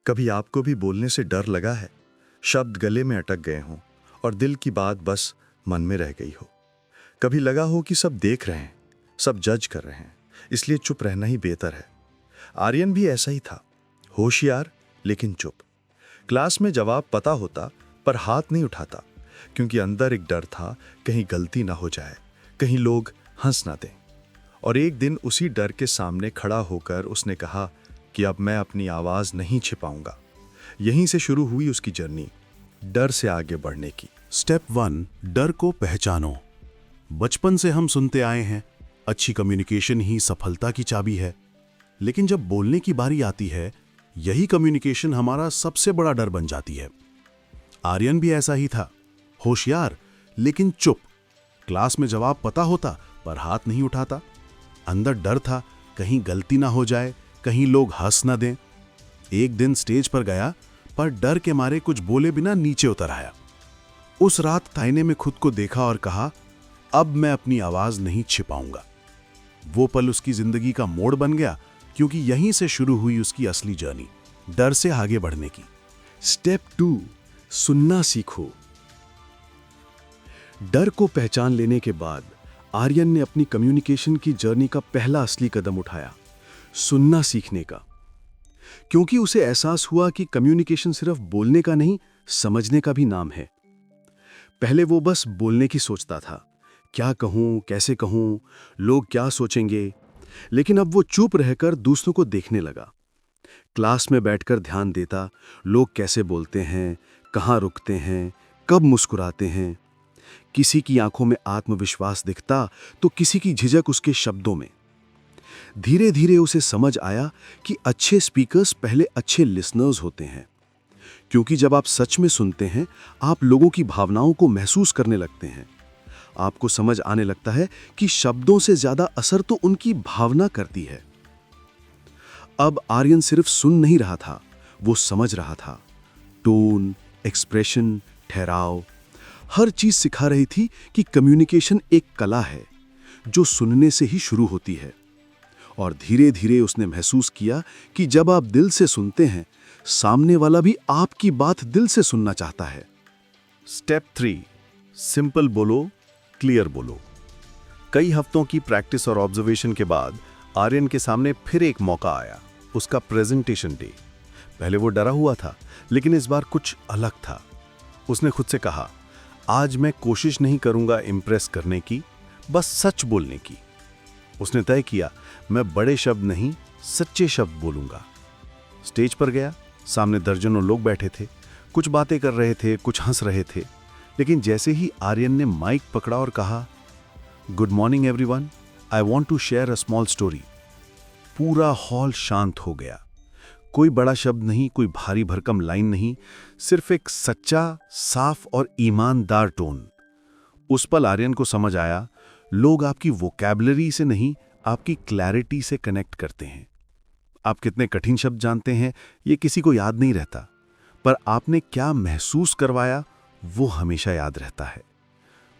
कभी आपको भी बोलने से डर लगा है? शब्द गले में अटक गए हों और दिल की बात बस मन में रह गई हो। कभी लगा हो कि सब देख रहे हैं, सब जज कर रहे हैं, इसलिए चुप रहना ही बेहतर है। आर्यन भी ऐसा ही था, होशियार लेकिन चुप। क्लास में जवाब पता होता पर हाथ नहीं उठाता, क्योंकि अंदर एक डर था कहीं गलती ना हो जाए, कहीं लोग हंस ना दें। और एक दिन उसी डर के सामने खड़ा होकर उसने कहा कि अब मैं अपनी आवाज़ नहीं छिपाऊंगा। यहीं से शुरू हुई उसकी जर्नी, डर से आगे बढ़ने की। स्टेप 1, डर को पहचानो। बचपन से हम सुनते आए हैं, अच्छी कम्युनिकेशन ही सफलता की चाबी है। लेकिन जब बोलने की बारी आती है, यही कम्युनिकेशन हमारा सबसे बड़ा डर बन जाती है। आर्यन भी ऐसा ही था, होशियार लेकिन चुप। क्लास में जवाब पता होता पर हाथ नहीं उठाता। अंदर डर था कहीं गलती ना हो जाए, कहीं लोग हंस ना दें। एक दिन स्टेज पर गया पर डर के मारे कुछ बोले बिना नीचे उतर आया। उस रात आईने में खुद को देखा और कहा, अब मैं अपनी आवाज नहीं छिपाऊंगा। वो पल उसकी जिंदगी का मोड़ बन गया, क्योंकि यहीं से शुरू हुई उसकी असली जर्नी, डर से आगे बढ़ने की। स्टेप 2, सुनना सीखो। डर को पहचान लेने के बाद आर्यन ने अपनी कम्युनिकेशन की जर्नी का पहला असली कदम उठाया, सुनना सीखने का। क्योंकि उसे एहसास हुआ कि कम्युनिकेशन सिर्फ बोलने का नहीं, समझने का भी नाम है। पहले वो बस बोलने की सोचता था, क्या कहूं, कैसे कहूं, लोग क्या सोचेंगे। लेकिन अब वो चुप रहकर दूसरों को देखने लगा। क्लास में बैठकर ध्यान देता, लोग कैसे बोलते हैं, कहाँ रुकते हैं, कब मुस्कुराते हैं। किसी की आंखों में आत्मविश्वास दिखता तो किसी की झिझक उसके शब्दों में। धीरे धीरे उसे समझ आया कि अच्छे स्पीकर्स पहले अच्छे लिसनर्स होते हैं। क्योंकि जब आप सच में सुनते हैं, आप लोगों की भावनाओं को महसूस करने लगते हैं। आपको समझ आने लगता है कि शब्दों से ज्यादा असर तो उनकी भावना करती है। अब आर्यन सिर्फ सुन नहीं रहा था, वो समझ रहा था। टोन, एक्सप्रेशन, ठहराव, हर चीज सिखा रही थी कि कम्युनिकेशन एक कला है जो सुनने से ही शुरू होती है। और धीरे धीरे उसने महसूस किया कि जब आप दिल से सुनते हैं, सामने वाला भी आपकी बात दिल से सुनना चाहता है। स्टेप 3, सिंपल बोलो, क्लियर बोलो। कई हफ्तों की प्रैक्टिस और ऑब्जर्वेशन के बाद आर्यन के सामने फिर एक मौका आया, उसका प्रेजेंटेशन डे। पहले वो डरा हुआ था, लेकिन इस बार कुछ अलग था। उसने खुद से कहा, आज मैं कोशिश नहीं करूंगा इम्प्रेस करने की, बस सच बोलने की। उसने तय किया, मैं बड़े शब्द नहीं, सच्चे शब्द बोलूंगा। स्टेज पर गया, सामने दर्जनों लोग बैठे थे, कुछ बातें कर रहे थे, कुछ हंस रहे थे। लेकिन जैसे ही आर्यन ने माइक पकड़ा और कहा, good morning everyone, I want to share a small story, पूरा हॉल शांत हो गया। कोई बड़ा शब्द नहीं, कोई भारी भरकम लाइन नहीं, सिर्फ एक सच्चा, साफ और ईमानदार टोन। उस पल आर्यन को समझ आया, लोग आपकी वोकैबुलरी से नहीं, आपकी क्लैरिटी से कनेक्ट करते हैं। आप कितने कठिन शब्द जानते हैं, ये किसी को याद नहीं रहता, पर आपने क्या महसूस करवाया, वो हमेशा याद रहता है।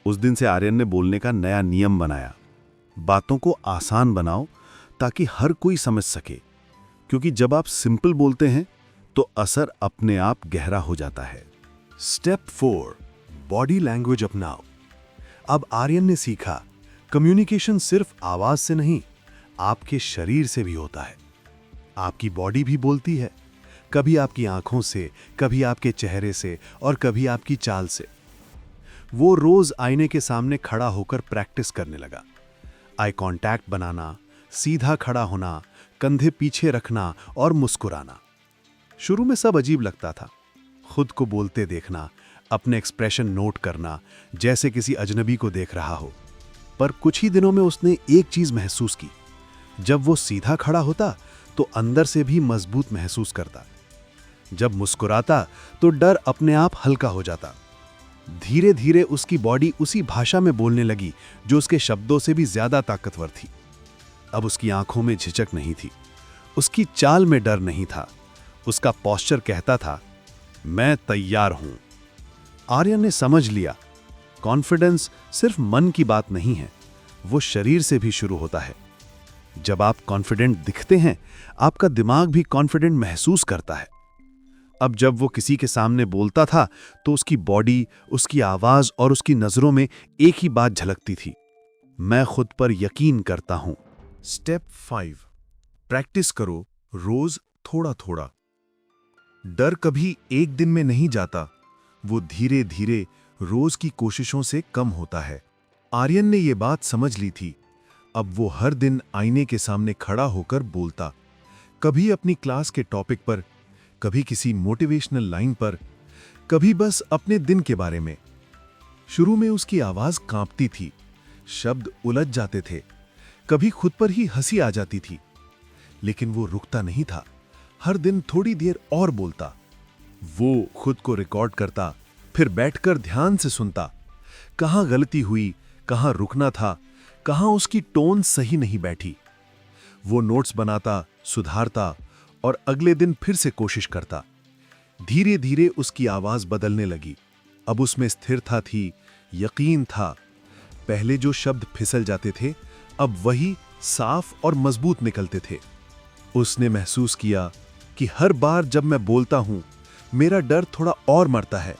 उस दिन से आर्यन ने बोलने का नया नियम बनाया, बातों को आसान बनाओ ताकि हर कोई समझ सके। क्योंकि जब आप सिंपल बोलते हैं तो असर अपने आप गहरा हो जाता है। स्टेप 4, बॉडी लैंग्वेज अपनाओ। अब आर्यन ने सीखा, कम्युनिकेशन सिर्फ आवाज से नहीं, आपके शरीर से भी होता है। आपकी बॉडी भी बोलती है, कभी आपकी आंखों से, कभी आपके चेहरे से और कभी आपकी चाल से। वो रोज आईने के सामने खड़ा होकर प्रैक्टिस करने लगा। आई कांटेक्ट बनाना, सीधा खड़ा होना, कंधे पीछे रखना और मुस्कुराना। शुरू में सब अजीब लगता था, खुद को बोलते देखना, अपने एक्सप्रेशन नोट करना, जैसे किसी अजनबी को देख रहा हो। पर कुछ ही दिनों में उसने एक चीज महसूस की, जब वो सीधा खड़ा होता तो अंदर से भी मजबूत महसूस करता। जब मुस्कुराता तो डर अपने आप हल्का हो जाता। धीरे धीरे उसकी बॉडी उसी भाषा में बोलने लगी जो उसके शब्दों से भी ज्यादा ताकतवर थी। अब उसकी आंखों में झिझक नहीं थी, उसकी चाल में डर नहीं था, उसका पोस्चर कहता था, मैं तैयार हूं। आर्यन ने समझ लिया, कॉन्फिडेंस सिर्फ मन की बात नहीं है, वो शरीर से भी शुरू होता है। जब आप कॉन्फिडेंट दिखते हैं, आपका दिमाग भी कॉन्फिडेंट महसूस करता है। अब जब वो किसी के सामने बोलता था तो उसकी बॉडी, उसकी आवाज और उसकी नजरों में एक ही बात झलकती थी, मैं खुद पर यकीन करता हूं। स्टेप 5, प्रैक्टिस करो रोज थोड़ा थोड़ा। डर कभी एक दिन में नहीं जाता, वो धीरे धीरे रोज की कोशिशों से कम होता है। आर्यन ने ये बात समझ ली थी। अब वो हर दिन आईने के सामने खड़ा होकर बोलता, कभी अपनी क्लास के टॉपिक पर, कभी किसी मोटिवेशनल लाइन पर, कभी बस अपने दिन के बारे में। शुरू में उसकी आवाज कांपती थी, शब्द उलझ जाते थे, कभी खुद पर ही हंसी आ जाती थी, लेकिन वो रुकता नहीं था। हर दिन थोड़ी देर और बोलता। वो खुद को रिकॉर्ड करता, फिर बैठकर ध्यान से सुनता, कहां गलती हुई, कहां रुकना था, कहां उसकी टोन सही नहीं बैठी। वो नोट्स बनाता, सुधारता और अगले दिन फिर से कोशिश करता। धीरे धीरे उसकी आवाज बदलने लगी। अब उसमें स्थिरता थी, यकीन था। पहले जो शब्द फिसल जाते थे, अब वही साफ और मजबूत निकलते थे। उसने महसूस किया कि हर बार जब मैं बोलता हूं, मेरा डर थोड़ा और मरता है।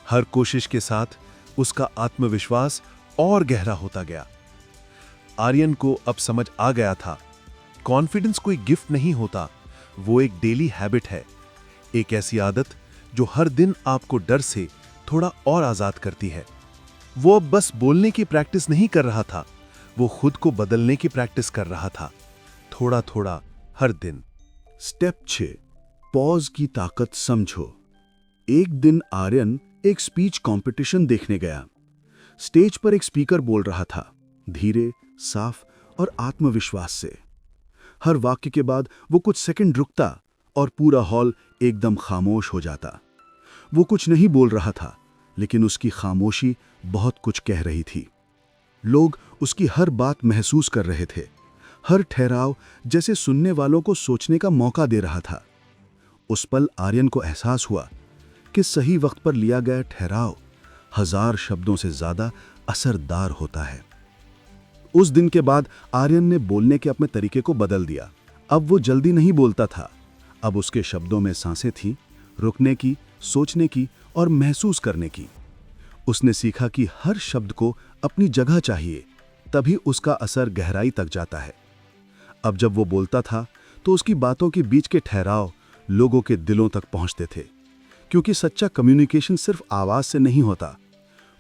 हर कोशिश के साथ उसका आत्मविश्वास और गहरा होता गया। आर्यन को अब समझ आ गया था, कॉन्फिडेंस कोई गिफ्ट नहीं होता, वो एक डेली हैबिट है, एक ऐसी आदत जो हर दिन आपको डर से थोड़ा और आजाद करती है। वो अब बस बोलने की प्रैक्टिस नहीं कर रहा था, वो खुद को बदलने की प्रैक्टिस कर रहा था, थोड़ा थोड़ा हर दिन। स्टेप 6, पॉज की ताकत समझो। एक दिन आर्यन एक स्पीच कंपटीशन देखने गया। स्टेज पर एक स्पीकर बोल रहा था, धीरे, साफ और आत्मविश्वास से। हर वाक्य के बाद वो कुछ सेकंड रुकता और पूरा हॉल एकदम खामोश हो जाता। वो कुछ नहीं बोल रहा था, लेकिन उसकी खामोशी बहुत कुछ कह रही थी। लोग उसकी हर बात महसूस कर रहे थे। हर ठहराव जैसे सुनने वालों को सोचने का मौका दे रहा था। उस पल आर्यन को एहसास हुआ कि सही वक्त पर लिया गया ठहराव 1000 शब्दों से ज्यादा असरदार होता है। उस दिन के बाद आर्यन ने बोलने के अपने तरीके को बदल दिया। अब वो जल्दी नहीं बोलता था। अब उसके शब्दों में सांसें थीं, रुकने की, सोचने की और महसूस करने की। उसने सीखा कि हर शब्द को अपनी जगह चाहिए, तभी उसका असर गहराई तक जाता है। अब जब वो बोलता था तो उसकी बातों के बीच के ठहराव लोगों के दिलों तक पहुंचते थे, क्योंकि सच्चा कम्युनिकेशन सिर्फ आवाज से नहीं होता,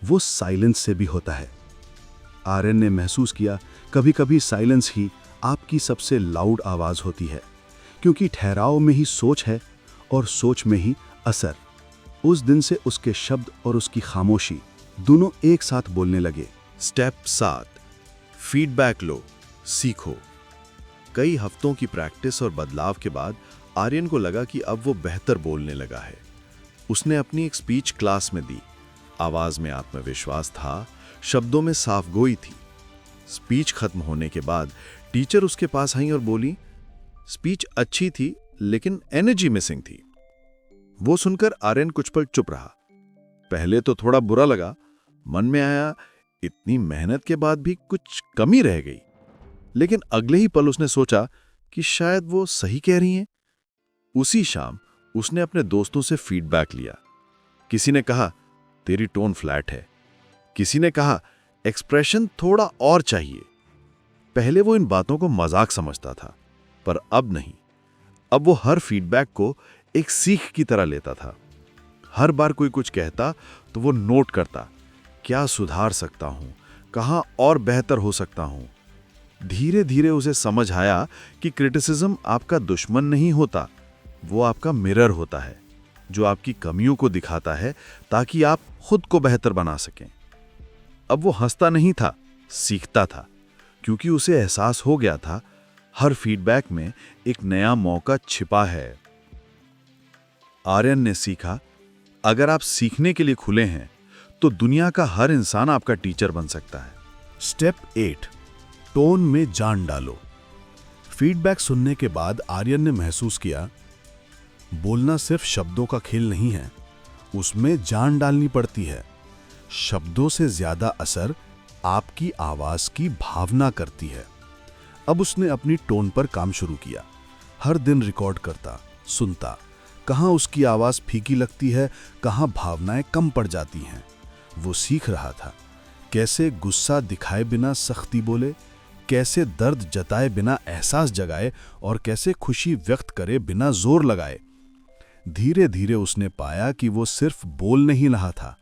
वो साइलेंस से भी होता है। आर्यन ने महसूस किया, कभी कभी साइलेंस ही आपकी सबसे लाउड आवाज होती है, क्योंकि ठहराव में ही सोच है और सोच में ही असर। उस दिन से उसके शब्द और उसकी खामोशी दोनों एक साथ बोलने लगे। स्टेप 7, फीडबैक लो, सीखो। कई हफ्तों की प्रैक्टिस और बदलाव के बाद आर्यन को लगा कि अब वो बेहतर बोलने लगा है। उसने अपनी एक स्पीच क्लास में दी। आवाज में आत्मविश्वास था, शब्दों में साफगोई थी। स्पीच खत्म होने के बाद टीचर उसके पास आई और बोली, स्पीच अच्छी थी लेकिन एनर्जी मिसिंग थी। वो सुनकर आर्यन कुछ पल चुप रहा। पहले तो थोड़ा बुरा लगा, मन में आया इतनी मेहनत के बाद भी कुछ कमी रह गई। लेकिन अगले ही पल उसने सोचा कि शायद वो सही कह रही हैं। उसी शाम उसने अपने दोस्तों से फीडबैक लिया। किसी ने कहा, तेरी टोन फ्लैट है। किसी ने कहा, एक्सप्रेशन थोड़ा और चाहिए। पहले वो इन बातों को मजाक समझता था, पर अब नहीं। अब वो हर फीडबैक को एक सीख की तरह लेता था। हर बार कोई कुछ कहता तो वो नोट करता, क्या सुधार सकता हूं, कहां और बेहतर हो सकता हूं। धीरे धीरे उसे समझ आया कि क्रिटिसिज्म आपका दुश्मन नहीं होता, वो आपका मिरर होता है, जो आपकी कमियों को दिखाता है ताकि आप खुद को बेहतर बना सकें। अब वो हंसता नहीं था, सीखता था, क्योंकि उसे एहसास हो गया था हर फीडबैक में एक नया मौका छिपा है। आर्यन ने सीखा, अगर आप सीखने के लिए खुले हैं तो दुनिया का हर इंसान आपका टीचर बन सकता है। स्टेप 8, टोन में जान डालो। फीडबैक सुनने के बाद आर्यन ने महसूस किया, बोलना सिर्फ शब्दों का खेल नहीं है, उसमें जान डालनी पड़ती है। शब्दों से ज्यादा असर आपकी आवाज की भावना करती है। अब उसने अपनी टोन पर काम शुरू किया। हर दिन रिकॉर्ड करता, सुनता, कहाँ उसकी आवाज़ फीकी लगती है, कहाँ भावनाएं कम पड़ जाती हैं। वो सीख रहा था कैसे गुस्सा दिखाए बिना सख्ती बोले, कैसे दर्द जताए बिना एहसास जगाए और कैसे खुशी व्यक्त करे बिना जोर लगाए। धीरे धीरे उसने पाया कि वो सिर्फ बोल नहीं रहा था,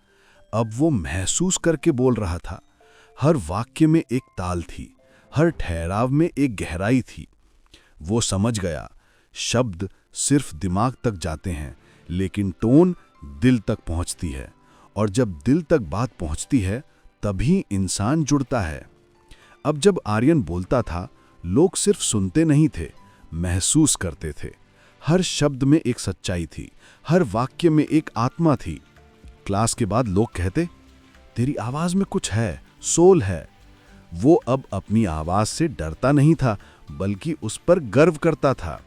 अब वो महसूस करके बोल रहा था। हर वाक्य में एक ताल थी, हर ठहराव में एक गहराई थी। वो समझ गया, शब्द सिर्फ दिमाग तक जाते हैं, लेकिन टोन दिल तक पहुंचती है, और जब दिल तक बात पहुंचती है तभी इंसान जुड़ता है। अब जब आर्यन बोलता था, लोग सिर्फ सुनते नहीं थे, महसूस करते थे। हर शब्द में एक सच्चाई थी, हर वाक्य में एक आत्मा थी। क्लास के बाद लोग कहते, तेरी आवाज में कुछ है, सोल है। वो अब अपनी आवाज से डरता नहीं था, बल्कि उस पर गर्व करता था।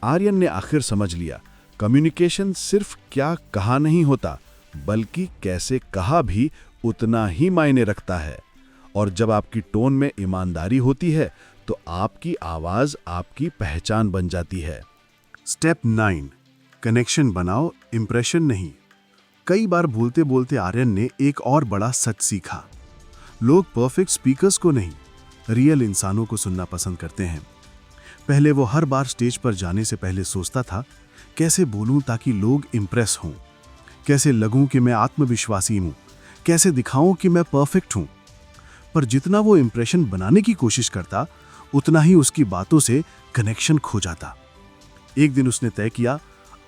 आर्यन ने आखिर समझ लिया, कम्युनिकेशन सिर्फ क्या कहा नहीं होता, बल्कि कैसे कहा भी उतना ही मायने रखता है। और जब आपकी टोन में ईमानदारी होती है तो आपकी आवाज आपकी पहचान बन जाती है। स्टेप 9, कनेक्शन बनाओ, इंप्रेशन नहीं। कई बार बोलते बोलते आर्यन ने एक और बड़ा सच सीखा। लोग परफेक्ट स्पीकर्स को नहीं, रियल इंसानों को सुनना पसंद करते हैं। पहले वो हर बार स्टेज पर जाने से पहले सोचता था, कैसे बोलूं ताकि लोग इंप्रेस हों, कैसे लगूं कि मैं आत्मविश्वासी हूं, कैसे दिखाऊं कि मैं परफेक्ट हूं। पर जितना वो इंप्रेशन बनाने की कोशिश करता, उतना ही उसकी बातों से कनेक्शन खो जाता। एक दिन उसने तय किया,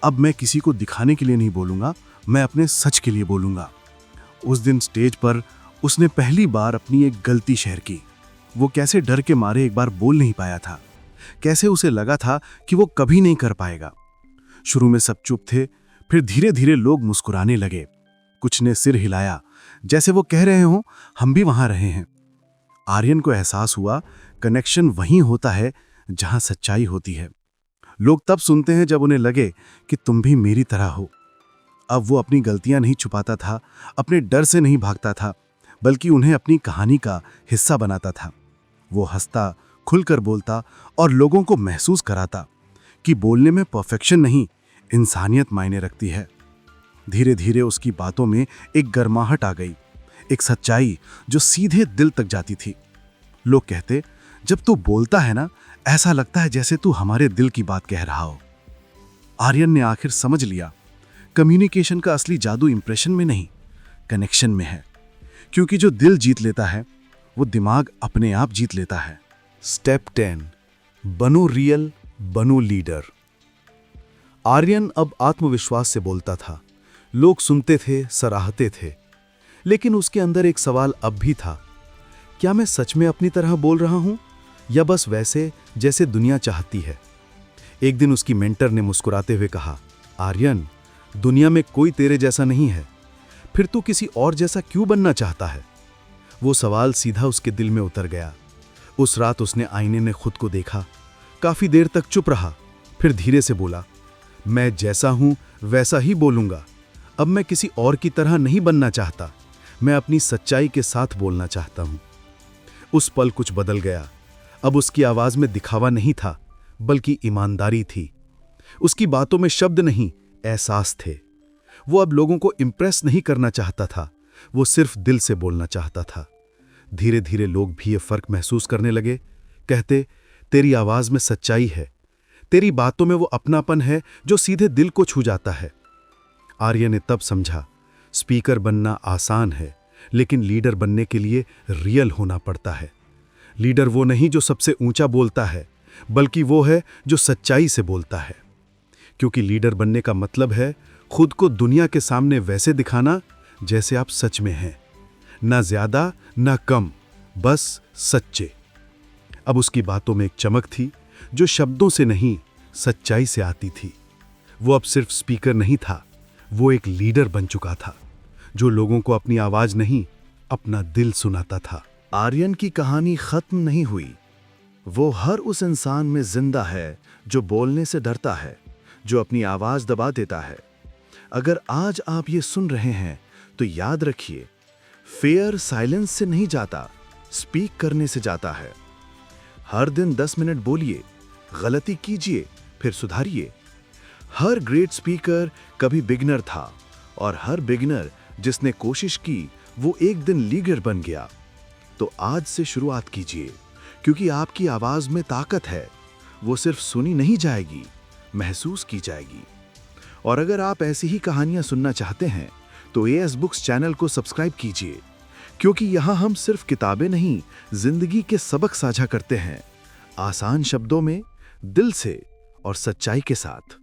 अब मैं किसी को दिखाने के लिए नहीं बोलूंगा, मैं अपने सच के लिए बोलूंगा। उस दिन स्टेज पर उसने पहली बार अपनी एक गलती शेयर की। वो कैसे डर के मारे एक बार बोल नहीं पाया था, कैसे उसे लगा था कि वो कभी नहीं कर पाएगा। शुरू में सब चुप थे, फिर धीरे धीरे लोग मुस्कुराने लगे। कुछ ने सिर हिलाया, जैसे वो कह रहे हों, हम भी वहां रहे हैं। आर्यन को एहसास हुआ, कनेक्शन वहीं होता है जहां सच्चाई होती है। लोग तब सुनते हैं जब उन्हें लगे कि तुम भी मेरी तरह हो। अब वो अपनी गलतियां नहीं छुपाता था, अपने डर से नहीं भागता था, बल्कि उन्हें अपनी कहानी का हिस्सा बनाता था। वो हंसता, खुलकर बोलता और लोगों को महसूस कराता कि बोलने में परफेक्शन नहीं, इंसानियत मायने रखती है। धीरे धीरे उसकी बातों में एक गर्माहट आ गई, एक सच्चाई जो सीधे दिल तक जाती थी। लोग कहते, जब तू बोलता है ना, ऐसा लगता है जैसे तू हमारे दिल की बात कह रहा हो। आर्यन ने आखिर समझ लिया, कम्युनिकेशन का असली जादू इंप्रेशन में नहीं, कनेक्शन में है। क्योंकि जो दिल जीत लेता है, वो दिमाग अपने आप जीत लेता है। स्टेप 10, बनो रियल, बनो लीडर। आर्यन अब आत्मविश्वास से बोलता था। लोग सुनते थे, सराहते थे, लेकिन उसके अंदर एक सवाल अब भी था, क्या मैं सच में अपनी तरह बोल रहा हूं, या बस वैसे जैसे दुनिया चाहती है। एक दिन उसकी मेंटर ने मुस्कुराते हुए कहा, आर्यन, दुनिया में कोई तेरे जैसा नहीं है, फिर तू किसी और जैसा क्यों बनना चाहता है? वो सवाल सीधा उसके दिल में उतर गया। उस रात उसने आईने में खुद को देखा, काफी देर तक चुप रहा, फिर धीरे से बोला, मैं जैसा हूं वैसा ही बोलूंगा। अब मैं किसी और की तरह नहीं बनना चाहता, मैं अपनी सच्चाई के साथ बोलना चाहता हूं। उस पल कुछ बदल गया। अब उसकी आवाज में दिखावा नहीं था, बल्कि ईमानदारी थी। उसकी बातों में शब्द नहीं, एहसास थे। वो अब लोगों को इंप्रेस नहीं करना चाहता था, वो सिर्फ दिल से बोलना चाहता था। धीरे धीरे लोग भी ये फर्क महसूस करने लगे। कहते, तेरी आवाज में सच्चाई है, तेरी बातों में वो अपनापन है जो सीधे दिल को छू जाता है। आर्य ने तब समझा, स्पीकर बनना आसान है, लेकिन लीडर बनने के लिए रियल होना पड़ता है। लीडर वो नहीं जो सबसे ऊंचा बोलता है, बल्कि वो है जो सच्चाई से बोलता है। क्योंकि लीडर बनने का मतलब है खुद को दुनिया के सामने वैसे दिखाना जैसे आप सच में हैं, ना ज्यादा ना कम, बस सच्चे। अब उसकी बातों में एक चमक थी जो शब्दों से नहीं, सच्चाई से आती थी। वो अब सिर्फ स्पीकर नहीं था, वो एक लीडर बन चुका था, जो लोगों को अपनी आवाज नहीं, अपना दिल सुनाता था। आर्यन की कहानी खत्म नहीं हुई। वो हर उस इंसान में जिंदा है जो बोलने से डरता है, जो अपनी आवाज दबा देता है। अगर आज आप ये सुन रहे हैं तो याद रखिए, फेयर साइलेंस से नहीं जाता, स्पीक करने से जाता है। हर दिन 10 मिनट बोलिए, गलती कीजिए, फिर सुधारिए। हर ग्रेट स्पीकर कभी बिगिनर था और हर बिगिनर जिसने कोशिश की वो एक दिन लीडर बन गया। तो आज से शुरुआत कीजिए, क्योंकि आपकी आवाज में ताकत है। वो सिर्फ सुनी नहीं जाएगी, महसूस की जाएगी। और अगर आप ऐसी ही कहानियां सुनना चाहते हैं तो एएस बुक्स चैनल को सब्सक्राइब कीजिए, क्योंकि यहां हम सिर्फ किताबें नहीं, जिंदगी के सबक साझा करते हैं, आसान शब्दों में, दिल से और सच्चाई के साथ।